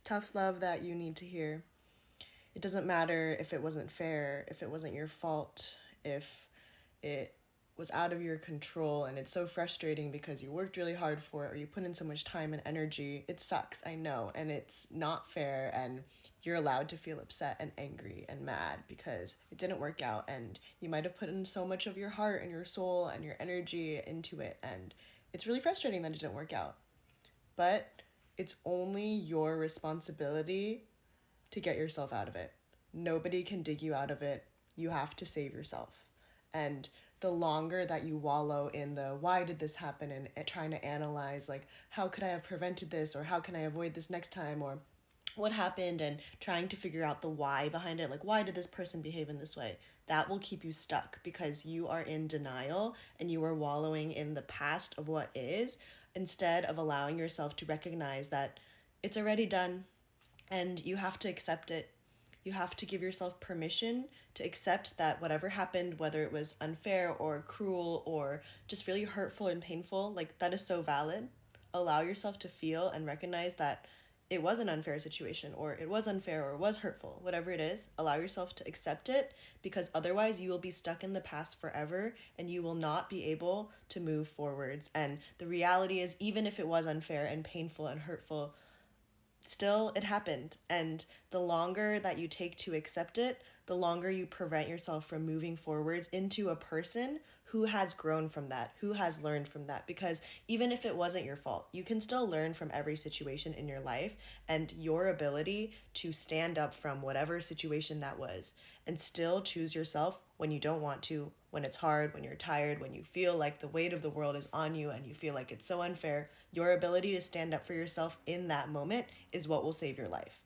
tough love that you need to hear. It doesn't matter if it wasn't fair, if it wasn't your fault, if it was out of your control, and it's so frustrating because you worked really hard for it or you put in so much time and energy. It sucks, I know, and it's not fair, and you're allowed to feel upset and angry and mad because it didn't work out, and you might have put in so much of your heart and your soul and your energy into it, and it's really frustrating that it didn't work out. But it's only your responsibility to get yourself out of it. Nobody can dig you out of it. You have to save yourself. And the longer that you wallow in the why did this happen, and trying to analyze, like, how could I have prevented this, or how can I avoid this next time, or what happened, and trying to figure out the why behind it, like, why did this person behave in this way, that will keep you stuck because you are in denial and you are wallowing in the past of what is, instead of allowing yourself to recognize that it's already done and you have to accept it. You have to give yourself permission to accept that whatever happened, whether it was unfair or cruel or just really hurtful and painful, like, that is so valid. Allow yourself to feel and recognize that it was an unfair situation, or it was unfair, or it was hurtful, whatever it is. Allow yourself to accept it, because otherwise you will be stuck in the past forever and you will not be able to move forwards. And the reality is, even if it was unfair and painful and hurtful, still it happened. And the longer that you take to accept it, the longer you prevent yourself from moving forwards into a person who has grown from that, who has learned from that. Because even if it wasn't your fault, you can still learn from every situation in your life, and your ability to stand up from whatever situation that was and still choose yourself when you don't want to, when it's hard, when you're tired, when you feel like the weight of the world is on you and you feel like it's so unfair, your ability to stand up for yourself in that moment is what will save your life.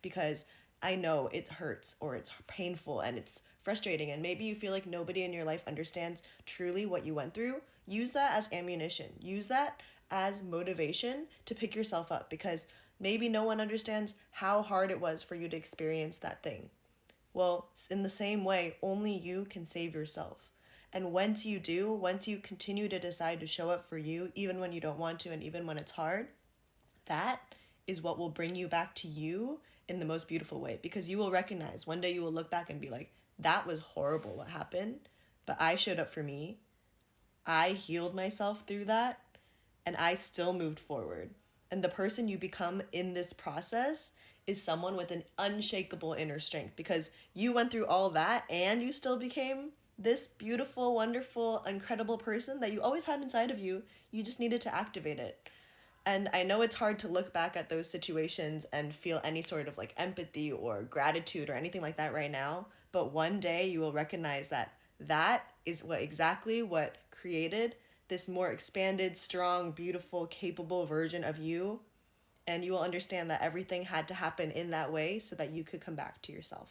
Because I know it hurts, or it's painful, and it's frustrating, and maybe you feel like nobody in your life understands truly what you went through. Use that as ammunition. Use that as motivation to pick yourself up, because maybe no one understands how hard it was for you to experience that thing. Well, in the same way, only you can save yourself. And once you do, once you continue to decide to show up for you, even when you don't want to and even when it's hard, that is what will bring you back to you in the most beautiful way. Because you will recognize, one day you will look back and be like, that was horrible what happened, but I showed up for me. I healed myself through that, and I still moved forward. And the person you become in this process is someone with an unshakable inner strength, because you went through all that and you still became this beautiful, wonderful, incredible person that you always had inside of you. You just needed to activate it. And I know it's hard to look back at those situations and feel any sort of like empathy or gratitude or anything like that right now. But one day you will recognize that that is what exactly what created this more expanded, strong, beautiful, capable version of you. And you will understand that everything had to happen in that way so that you could come back to yourself.